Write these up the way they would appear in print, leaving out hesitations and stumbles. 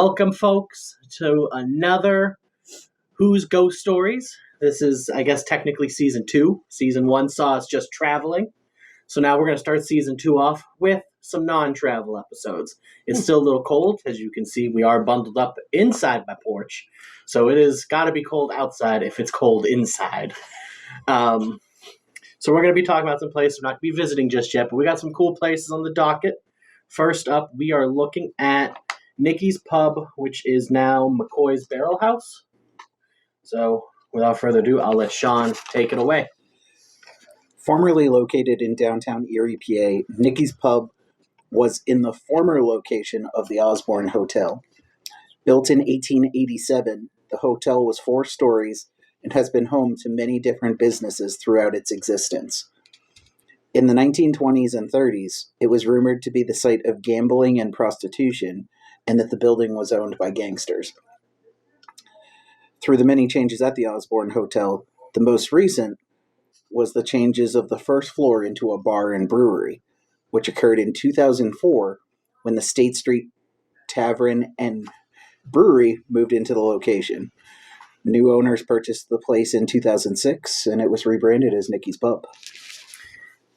Welcome, folks, to another Who's Ghost Stories. This is, I guess, technically season 2. Season 1 saw us just traveling. So now we're going to start season 2 off with some non-travel episodes. It's still a little cold. As you can see, we are bundled up inside my porch. So it is got to be cold outside if it's cold inside. So we're going to be talking about some places we're not going to be visiting just yet, but we got some cool places on the docket. First up, we are looking at Nicky's Pub, which is now McCoy's Barrelhouse. So without further ado, I'll let Sean take it away. Formerly located in downtown Erie, PA, Nicky's Pub was in the former location of the Osborne Hotel. Built in 1887, the hotel was 4 stories and has been home to many different businesses throughout its existence. In the 1920s and 30s, it was rumored to be the site of gambling and prostitution, and that the building was owned by gangsters. Through the many changes at the Osborne Hotel, the most recent was the changes of the first floor into a bar and brewery, which occurred in 2004 when the State Street Tavern and Brewery moved into the location. New owners purchased the place in 2006, and it was rebranded as Nicky's Pub.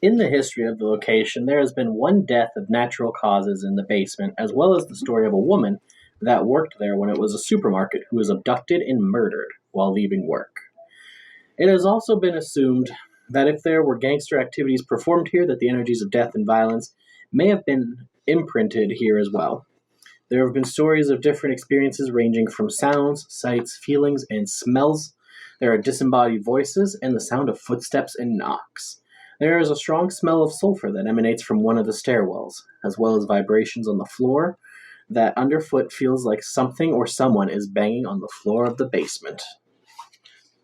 In the history of the location, there has been one death of natural causes in the basement, as well as the story of a woman that worked there when it was a supermarket who was abducted and murdered while leaving work. It has also been assumed that if there were gangster activities performed here, that the energies of death and violence may have been imprinted here as well. There have been stories of different experiences ranging from sounds, sights, feelings, and smells. There are disembodied voices and the sound of footsteps and knocks. There is a strong smell of sulfur that emanates from one of the stairwells, as well as vibrations on the floor that underfoot feels like something or someone is banging on the floor of the basement.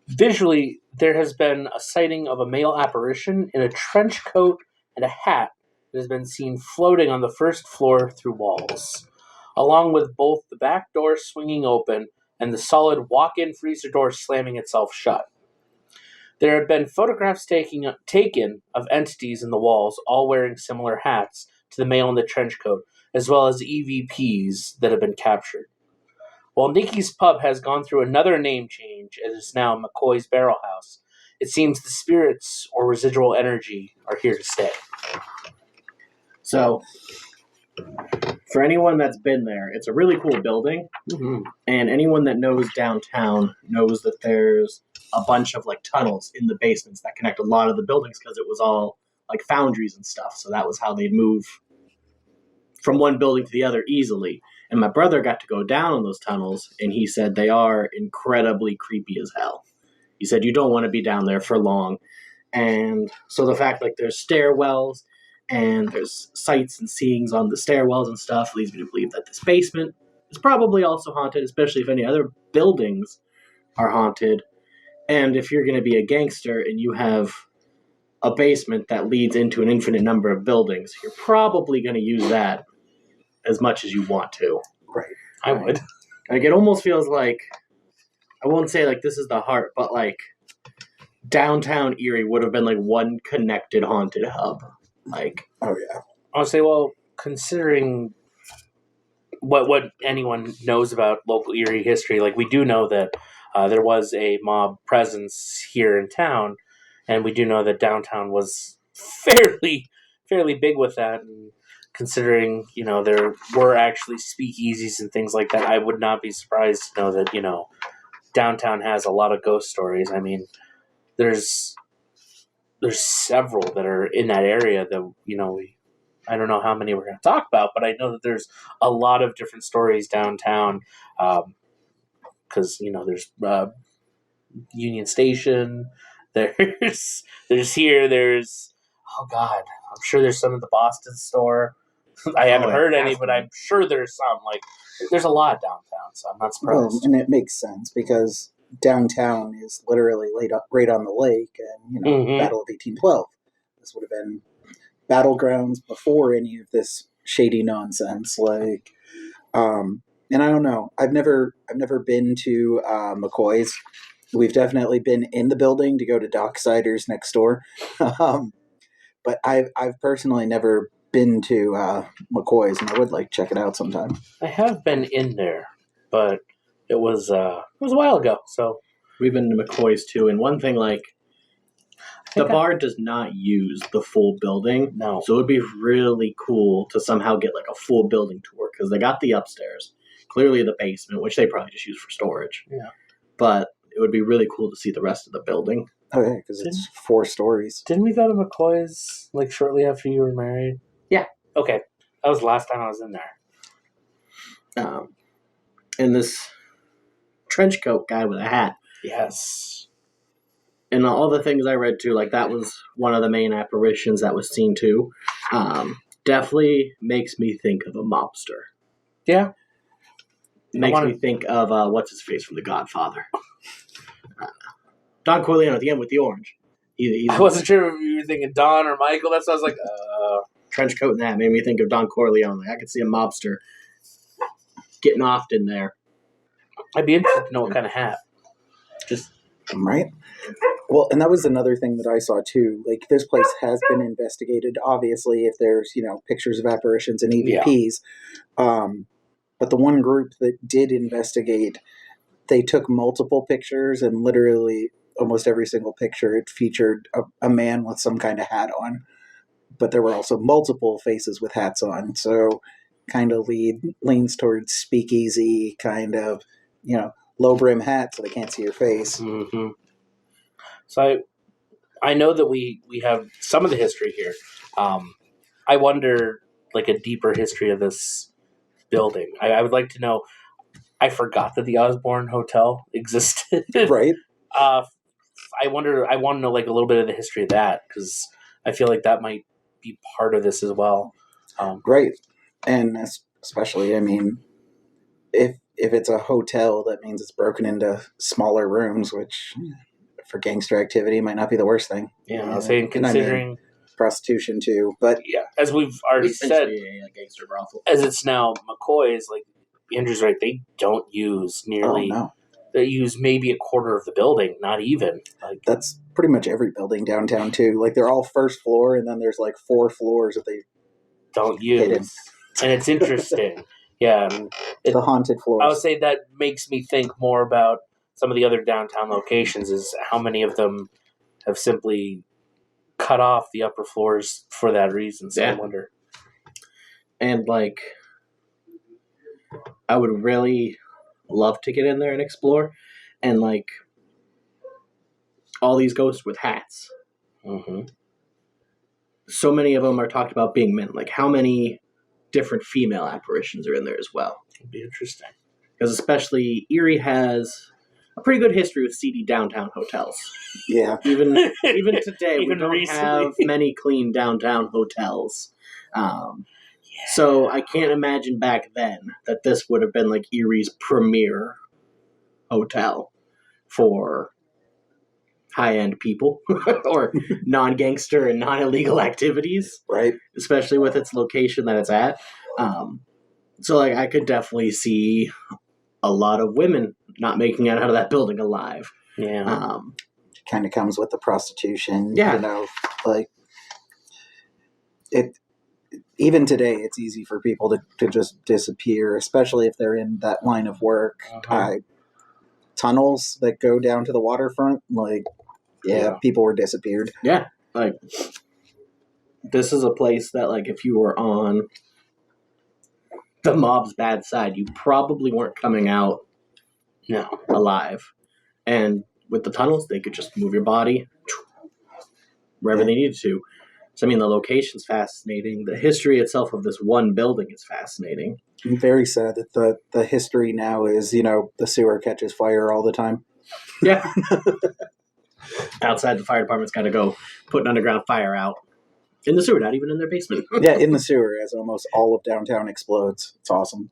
Visually, there has been a sighting of a male apparition in a trench coat and a hat that has been seen floating on the first floor through walls, along with both the back door swinging open and the solid walk-in freezer door slamming itself shut. There have been photographs taken of entities in the walls, all wearing similar hats to the male in the trench coat, as well as EVPs that have been captured. While Nicky's Pub has gone through another name change and is now McCoy's Barrelhouse, it seems the spirits or residual energy are here to stay. So, for anyone that's been there, it's a really cool building, and anyone that knows downtown knows that there's a bunch of tunnels in the basements that connect a lot of the buildings because it was all foundries and stuff. So that was how they'd move from one building to the other easily. And my brother got to go down on those tunnels, and he said they are incredibly creepy as hell. He said you don't want to be down there for long. And so the fact there's stairwells and there's sights and seeings on the stairwells and stuff leads me to believe that this basement is probably also haunted, especially if any other buildings are haunted. And if you're going to be a gangster and you have a basement that leads into an infinite number of buildings, you're probably going to use that as much as you want to. Right. I would. It almost feels like, I won't say this is the heart, but downtown Erie would have been one connected haunted hub. Oh yeah. I'll say, well, considering what anyone knows about local Erie history, we do know that there was a mob presence here in town, and we do know that downtown was fairly big with that. And considering, there were actually speakeasies and things like that, I would not be surprised to know that, downtown has a lot of ghost stories. I mean, there's several that are in that area that, I don't know how many we're going to talk about, but I know that there's a lot of different stories downtown. Because there's Union Station, there's oh god, I'm sure there's some at the Boston store. I haven't heard any, but I'm sure there's some. There's a lot downtown, so I'm not surprised. Well, and it makes sense because downtown is literally right on the lake, and Battle of 1812. This would have been battlegrounds before any of this shady nonsense. And I don't know. I've never been to McCoy's. We've definitely been in the building to go to Docksiders next door, but I've personally never been to McCoy's, and I would like to check it out sometime. I have been in there, but it was a while ago. So We've been to McCoy's too, and one thing, like, the bar does not use the full building. No. So it would be really cool to somehow get, like, a full building tour, because they got the upstairs, clearly the basement, which they probably just use for storage. Yeah. But it would be really cool to see the rest of the building. Oh yeah, because it's 4 stories. Didn't we go to McCoy's like shortly after you were married? Yeah. Okay. That was the last time I was in there. And this trench coat guy with a hat. Yes. And all the things I read too, like that was one of the main apparitions that was seen too. Definitely makes me think of a mobster. Yeah. Makes me think of what's his face from The Godfather. Don Corleone at the end with the orange. I wasn't sure if you were thinking Don or Michael. That sounds like trench coat and that made me think of Don Corleone. Like I could see a mobster getting offed in there. I'd be interested to know what kind of hat. Just right. Well, and that was another thing that I saw too. Like this place has been investigated. Obviously, if there's pictures of apparitions and EVPs, but the one group that did investigate, they took multiple pictures, and literally almost every single picture it featured a man with some kind of hat on. But there were also multiple faces with hats on, so kind of leans towards speakeasy kind of, low brim hat so they can't see your face. Mm-hmm. So I know that we have some of the history here. I wonder, like, a deeper history of this building. I would like to know. I forgot that the Osborne Hotel existed. Right. I want to know, like, a little bit of the history of that, because I feel like that might be part of this as well. Right. And especially, I mean, if it's a hotel, that means it's broken into smaller rooms, which for gangster activity might not be the worst thing. Yeah, I was saying, considering prostitution too, but yeah, as we've already said, a gangster brothel. as it's now McCoy's, like Andrew's right, they don't use nearly. Oh, no. They use maybe a quarter of the building, not even. Like that's pretty much every building downtown too. Like they're all first floor, and then there's like 4 floors that they don't use, and it's interesting. Yeah, the haunted floors. I would say that makes me think more about some of the other downtown locations. Is how many of them have simply cut off the upper floors for that reason. So I wonder. And like, I would really love to get in there and explore, and like all these ghosts with hats. Mm-hmm. So many of them are talked about being men. Like, how many different female apparitions are in there as well? It'd be interesting, because especially Erie has a pretty good history with seedy downtown hotels. Yeah, even today even we don't recently have many clean downtown hotels. So I can't imagine back then that this would have been like Erie's premier hotel for high-end people or non-gangster and non-illegal activities. Right. Especially with its location that it's at. So like I could definitely see a lot of women not making it out of that building alive. Yeah. Kind of comes with the prostitution. Yeah. Like it. Even today, it's easy for people to just disappear, especially if they're in that line of work. Uh-huh. Tunnels that go down to the waterfront, like, people were disappeared. Yeah, like, this is a place that, like, if you were on the mob's bad side, you probably weren't coming out alive. And with the tunnels, they could just move your body wherever they needed to. So, I mean, the location's fascinating. The history itself of this one building is fascinating. I'm very sad that the history now is, the sewer catches fire all the time. Yeah. Outside, the fire department's got to go put an underground fire out. In the sewer, not even in their basement. Yeah, in the sewer, as almost all of downtown explodes. It's awesome.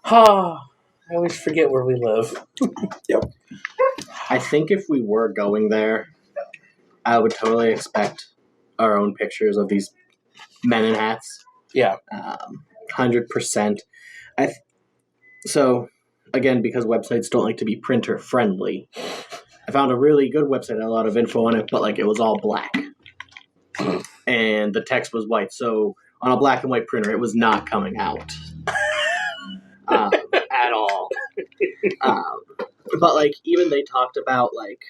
I always forget where we live. Yep. I think if we were going there, I would totally expect our own pictures of these men in hats. Yeah. 100%. So, again, because websites don't like to be printer friendly, I found a really good website, had a lot of info on it, but like it was all black. And the text was white. So on a black and white printer, it was not coming out. But like even they talked about like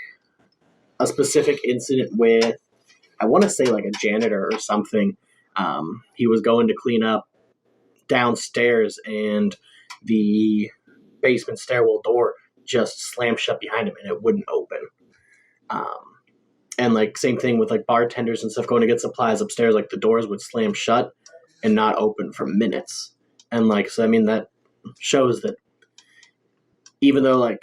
a specific incident with, I want to say like a janitor or something. He was going to clean up downstairs and the basement stairwell door just slammed shut behind him and it wouldn't open. And like same thing with like bartenders and stuff going to get supplies upstairs, like the doors would slam shut and not open for minutes. And like, so I mean, that shows that even though like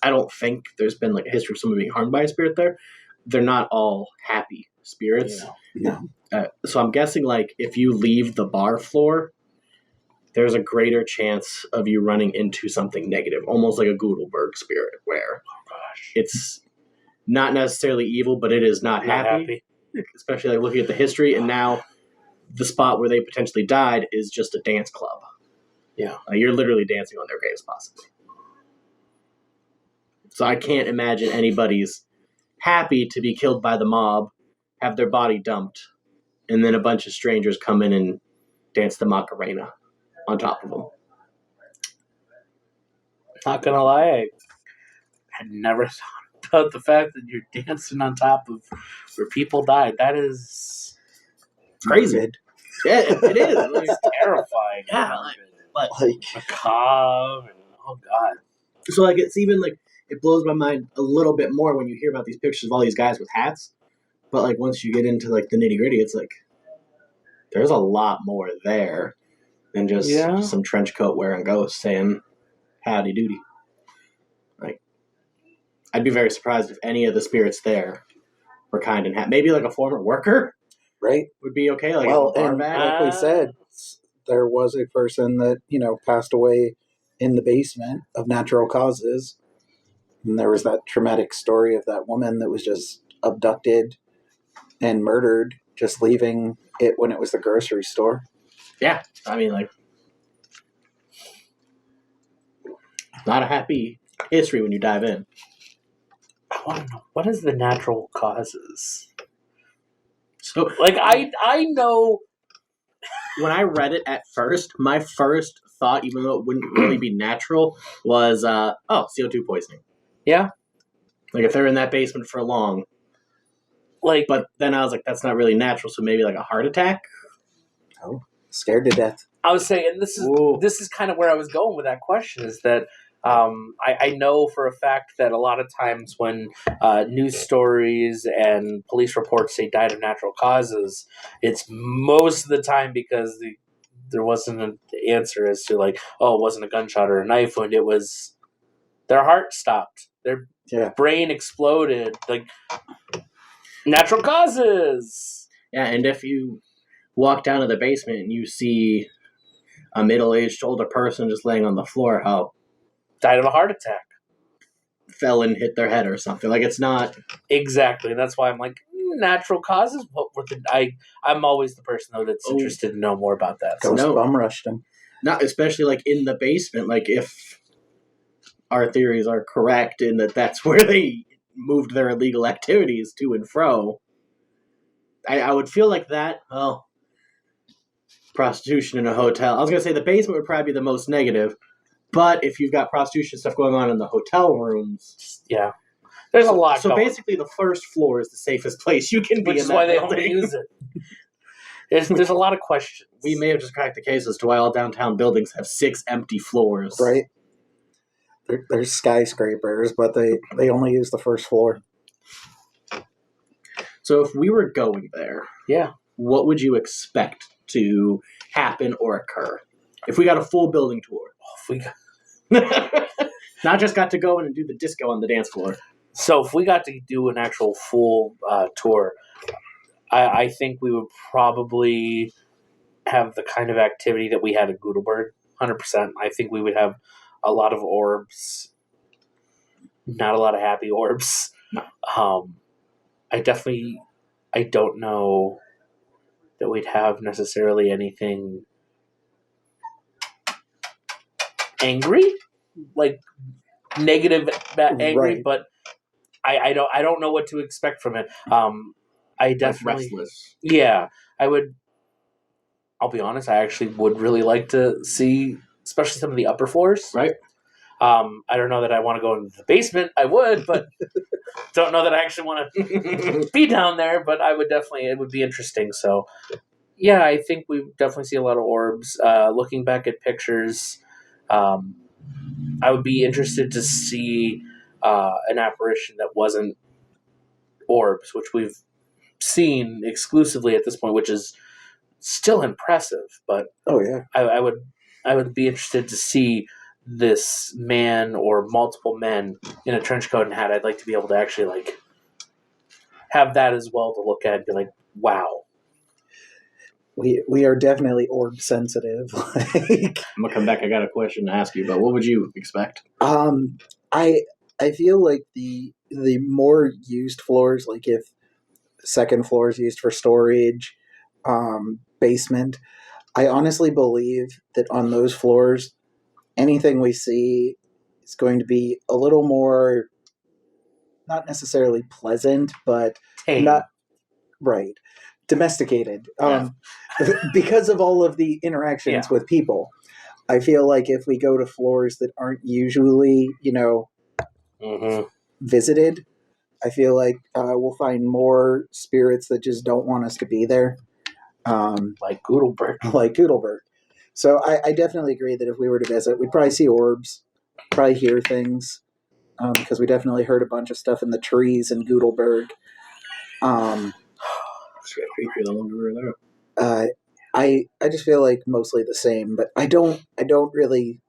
I don't think there's been like a history of someone being harmed by a spirit there, they're not all happy spirits. No. So I'm guessing like if you leave the bar floor, there's a greater chance of you running into something negative, almost like a Gutenberg spirit, where it's not necessarily evil, but it is not happy. Especially like looking at the history, and now the spot where they potentially died is just a dance club. Yeah. You're literally dancing on their graves, possibly. So I can't imagine anybody's happy to be killed by the mob, have their body dumped, and then a bunch of strangers come in and dance the Macarena on top of them. Not gonna lie, I had never thought about the fact that you're dancing on top of where people died. That is crazy. Yeah, it is. It's terrifying. Yeah, like macabre. Oh god. So like it's even like it blows my mind a little bit more when you hear about these pictures of all these guys with hats. But like once you get into like the nitty gritty, it's like there's a lot more there than just some trench coat wearing ghosts saying howdy doody. Like I'd be very surprised if any of the spirits there were kind and happy. Maybe like a former worker, right, would be okay. Like well, and like we said, there was a person that passed away in the basement of natural causes. And there was that traumatic story of that woman that was just abducted and murdered, just leaving it when it was the grocery store. Yeah. I mean, like, not a happy history when you dive in. I want to know, what is the natural causes? So, like, I know... When I read it at first, my first thought, even though it wouldn't really be natural, was, CO2 poisoning. Yeah. Like, if they're in that basement for long. Like, but then I was like, that's not really natural, so maybe like a heart attack? Oh, scared to death. I was saying, and this is kind of where I was going with that question, is that I know for a fact that a lot of times when news stories and police reports say died of natural causes, it's most of the time because there wasn't an answer as to like, oh, it wasn't a gunshot or a knife wound. It was their heart stopped. Their brain exploded. Like, natural causes. Yeah, and if you walk down to the basement and you see a middle-aged older person just laying on the floor, died of a heart attack, fell and hit their head or something. Like, it's not exactly. That's why I'm like, natural causes. What were I'm always the person though that's interested to know more about that. Ghost bum rushed him. Not especially like in the basement. Like if our theories are correct in that's where they moved their illegal activities to and fro. I would feel like that. Well, prostitution in a hotel. I was gonna say the basement would probably be the most negative. But if you've got prostitution stuff going on in the hotel rooms... Yeah. There's a lot So basically the first floor is the safest place you can be in that Which is why they building. only use it. There's a lot of questions. We may have just cracked the case as to why all downtown buildings have 6 empty floors. Right. There's skyscrapers, but they only use the first floor. So if we were going there... Yeah. What would you expect to happen or occur? If we got a full building tour. Not just got to go in and do the disco on the dance floor. So if we got to do an actual full tour, I think we would probably have the kind of activity that we had at Gutenberg, 100%. I think we would have a lot of orbs, not a lot of happy orbs. No. I don't know that we'd have necessarily anything angry, like negative, angry, right. But I don't know what to expect from it. I definitely Restless. Yeah, I would. I'll be honest. I actually would really like to see, especially some of the upper floors. Right. I don't know that I want to go into the basement. I would, but don't know that I actually want to be down there. But I would definitely, it would be interesting. So, yeah, I think we definitely see a lot of orbs. Looking back at pictures, I would be interested to see an apparition that wasn't orbs, which we've seen exclusively at this point, which is still impressive. But Oh yeah. I would be interested to see this man or multiple men in a trench coat and hat. I'd like to be able to actually like have that as well to look at and be like, wow. We are definitely orb sensitive. Like, I'm gonna come back. I got a question to ask you, but what would you expect? I feel like the more used floors, like if second floor is used for storage, basement, I honestly believe that on those floors, anything we see is going to be a little more, not necessarily pleasant, but Tame. not right, domesticated. Yeah. Because of all of the interactions with people. I feel like if we go to floors that aren't usually, visited, I feel like we'll find more spirits that just don't want us to be there. Like Gutenberg. Like Gutenberg. So I definitely agree that if we were to visit, we'd probably see orbs, probably hear things, because we definitely heard a bunch of stuff in the trees in Gutenberg. It's creepy the longer we were there. I just feel like mostly the same, but I don't really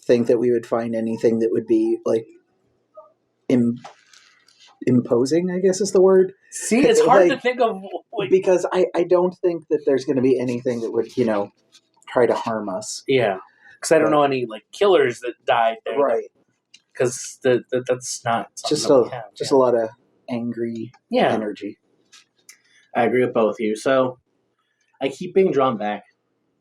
think that we would find anything that would be like imposing, I guess is the word. See, it's hard to think of because I don't think that there's going to be anything that would try to harm us. Yeah, because I don't know any like killers that died there, right? Because that's not just a lot of angry energy. I agree with both of you. So I keep being drawn back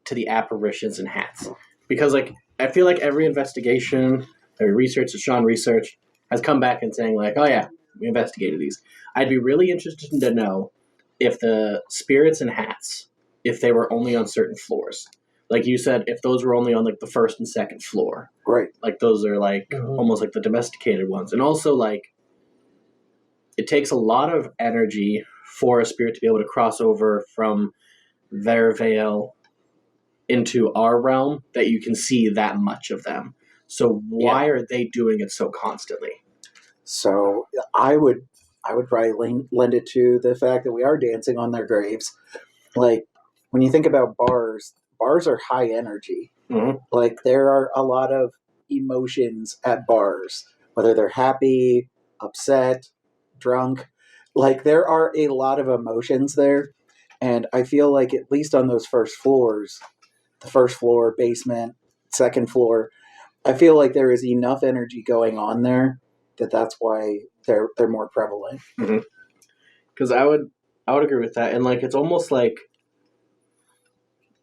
to the apparitions and hats because, like, I feel like every investigation, every research that Sean researched has come back and saying like, oh yeah, we investigated these. I'd be really interested to know if the spirits and hats, if they were only on certain floors. Like you said, if those were only on like the first and second floor. Right. Like those are like almost like the domesticated ones. And also like it takes a lot of energy for a spirit to be able to cross over from their veil into our realm that you can see that much of them. So why are they doing it so constantly? So I would probably lend it to the fact that we are dancing on their graves. Like when you think about bars are high energy. Mm-hmm. Like there are a lot of emotions at bars, whether they're happy, upset, drunk. Like there are a lot of emotions there. And I feel like at least on those first floors, the first floor, basement, second floor, I feel like there is enough energy going on there that's why they're more prevalent. Because I would agree with that. And like it's almost like,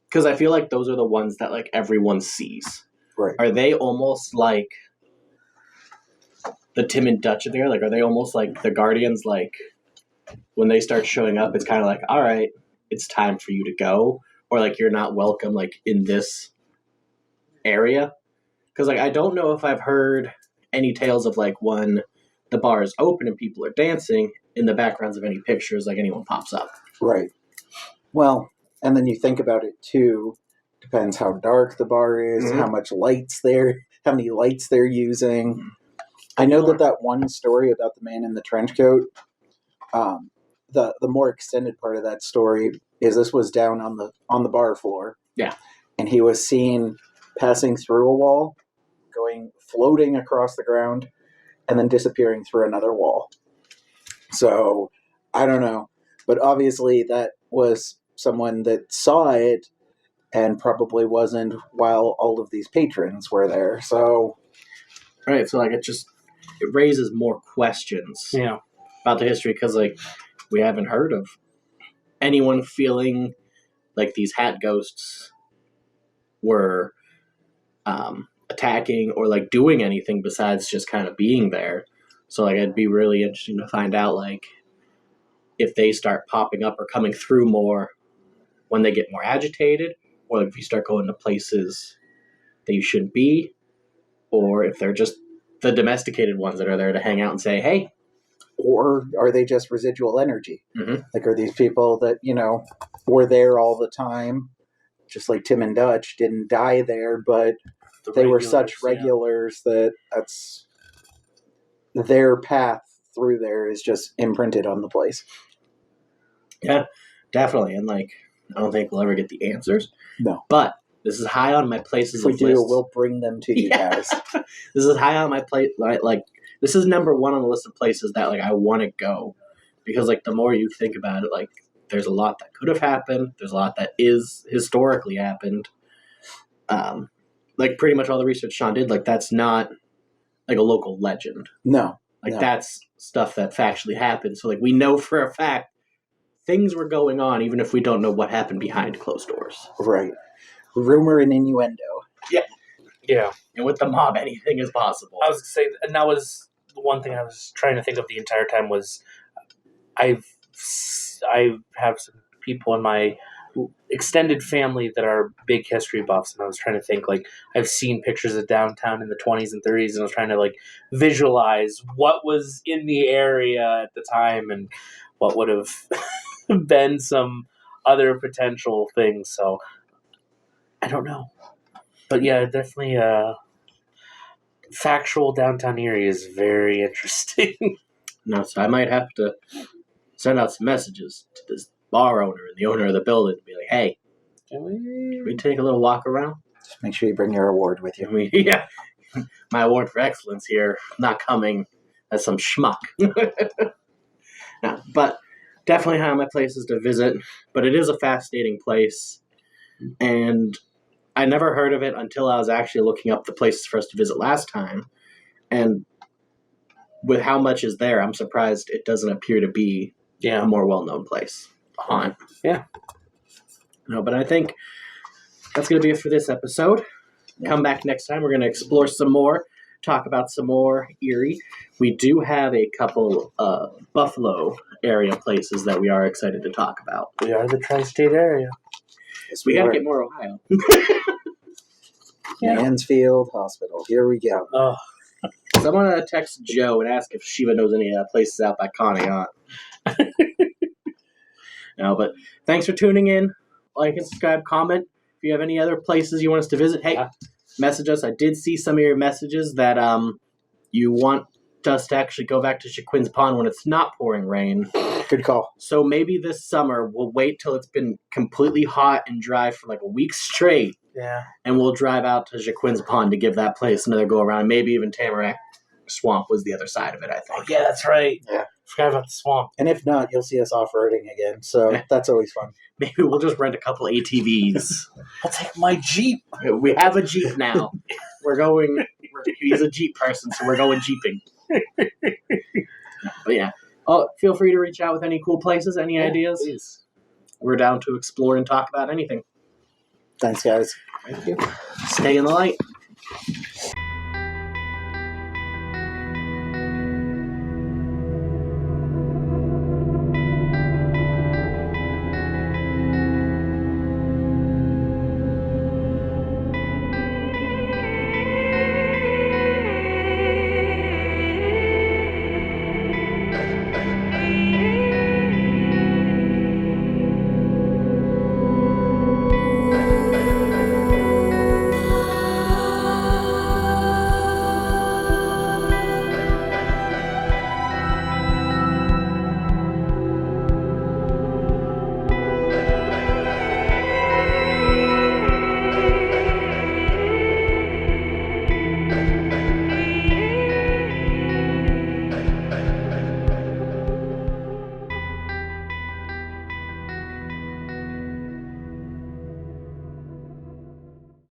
because I feel like those are the ones that like everyone sees. Right. Are they almost like the Tim and Dutch there? Like, are they almost like the Guardians? Like, when they start showing up, it's kind of like, all right, it's time for you to go. Or like, you're not welcome, like, in this area. Because, like, I don't know if I've heard any tales of, like, when the bar is open and people are dancing, in the backgrounds of any pictures, like, anyone pops up. Right. Well, and then you think about it, too. Depends how dark the bar is, how many lights they're using. I know that one story about the man in the trench coat, the more extended part of that story is this was down on the bar floor. Yeah. And he was seen passing through a wall, floating across the ground, and then disappearing through another wall. So, I don't know. But obviously that was someone that saw it and probably wasn't while all of these patrons were there. So, right. So like it raises more questions about the history because like we haven't heard of anyone feeling like these hat ghosts were attacking or like doing anything besides just kind of being there. So like it'd be really interesting to find out like if they start popping up or coming through more when they get more agitated, or if you start going to places that you shouldn't be, or if they're just the domesticated ones that are there to hang out and say, hey. Or are they just residual energy? Mm-hmm. Like, are these people that, were there all the time, just like Tim and Dutch, didn't die there, but they were such regulars that that's their path through there is just imprinted on the place. Yeah, definitely. And, I don't think we'll ever get the answers. No. But this is high on my places If we of do, lists. we'll bring them to you guys. This is high on my plate. This is number one on the list of places that I want to go, because the more you think about it, there's a lot that could have happened. There's a lot that is historically happened. Pretty much all the research Sean did, that's not a local legend. No. That's stuff that factually happened. So we know for a fact things were going on, even if we don't know what happened behind closed doors. Right. Rumor and innuendo. Yeah. Yeah. And with the mob, anything is possible. I was going to say, and that was the one thing I was trying to think of the entire time was I have some people in my extended family that are big history buffs, and I was trying to think, I've seen pictures of downtown in the 20s and 30s, and I was trying to, visualize what was in the area at the time and what would have been some other potential things, so I don't know. But yeah, definitely factual downtown Erie is very interesting. No, so I might have to send out some messages to this bar owner and the owner of the building to be like, hey, can we take a little walk around? Just make sure you bring your award with you. Yeah. My award for excellence here, not coming as some schmuck. No, but definitely high on my places to visit. But it is a fascinating place. And I never heard of it until I was actually looking up the places for us to visit last time. And with how much is there, I'm surprised it doesn't appear to be a more well-known place. On. Yeah. No, but I think that's going to be it for this episode. Yeah. Come back next time. We're going to explore some more, talk about some more Erie. We do have a couple Buffalo area places that we are excited to talk about. We are the tri-state area. Yes, we got to get more Ohio. Mansfield Hospital. Here we go. Oh. So I'm going to text Joe and ask if Shiva knows any places out by Conneaut. No, but thanks for tuning in. Like and subscribe, comment. If you have any other places you want us to visit, hey, message us. I did see some of your messages that you want us to actually go back to Shaquin's Pond when it's not pouring rain. Good call. So maybe this summer we'll wait till it's been completely hot and dry for a week straight. Yeah. And we'll drive out to Shaquin's Pond to give that place another go around. Maybe even Tamarack Swamp was the other side of it, I think. Oh, yeah, that's right. Yeah. Forgot about the swamp. And if not, you'll see us off-roading again. So that's always fun. Maybe we'll just rent a couple ATVs. I'll take my Jeep. We have a Jeep now. He's a Jeep person, so we're going Jeeping. But yeah. Feel free to reach out with any cool places, any ideas. Please. We're down to explore and talk about anything. Thanks, guys. Thank you. Stay in the light.